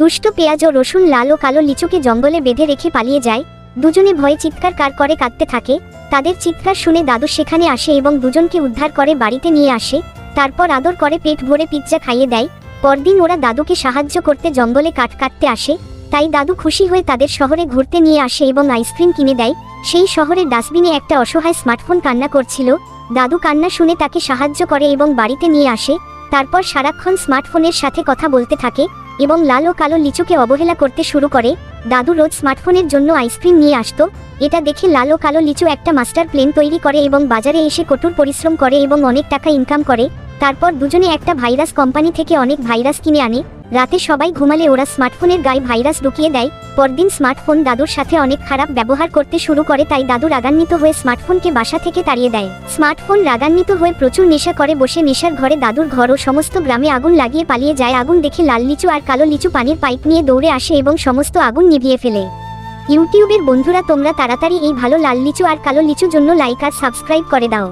দুষ্ট পেঁয়াজ ও রসুন লাল ও কালো লিচুকে জঙ্গলে বেঁধে রেখে পালিয়ে যায়। দুজনে ভয়ে চিৎকার করে কাঁদতে থাকে। তাদের চিৎকার শুনে দাদু সেখানে আসে এবং দুজনকে উদ্ধার করে বাড়িতে নিয়ে আসে। তারপর আদর করে পেট ভরে পিৎজা খাইয়ে দেয়। পরদিন ওরা দাদুকে সাহায্য করতে জঙ্গলে কাঠ কাটতে আসে। তাই দাদু খুশি হয়ে তাদের শহরে ঘুরতে নিয়ে আসে এবং আইসক্রিম কিনে দেয়। সেই শহরের ডাস্টবিনে একটা অসহায় স্মার্টফোন কান্না করছিল। দাদু কান্না শুনে তাকে সাহায্য করে এবং বাড়িতে নিয়ে আসে। তারপর সারাক্ষণ স্মার্টফোনের সাথে কথা বলতে থাকে এবং লাল ও কালো লিচুকে অবহেলা করতে শুরু করে। দাদু রোজ স্মার্টফোনের জন্য আইসক্রিম নিয়ে আসতো। এটা দেখে লাল ও কালো লিচু একটা মাস্টার প্ল্যান তৈরি করে এবং বাজারে এসে কঠোর পরিশ্রম করে এবং অনেক টাকা ইনকাম করে। তারপর দুজনে একটা ভাইরাস কোম্পানি থেকে অনেক ভাইরাস কিনে আনে। রাতে সবাই ঘুমালে ওরা স্মার্টফোনের গায়ে ভাইরাস ঢুকিয়ে দেয়। পরদিন স্মার্টফোন দাদুর সাথে অনেক খারাপ ব্যবহার করতে শুরু করে। তাই দাদু রাগান্বিত হয়ে স্মার্টফোনকে বাসা থেকে তাড়িয়ে দেয়। স্মার্টফোন রাগান্বিত হয়ে প্রচুর নেশা করে বসে নেশার ঘরে দাদুর ঘর ও সমস্ত গ্রামে আগুন লাগিয়ে পালিয়ে যায়। আগুন দেখে লাল লিচু আর কালো লিচু পানির পাইপ নিয়ে দৌড়ে আসে এবং সমস্ত আগুন নিভিয়ে ফেলে। ইউটিউবের বন্ধুরা, তোমরা তাড়াতাড়ি এই ভালো লাল লিচু আর কালো লিচু জন্য লাইক আর সাবস্ক্রাইব করে দাও।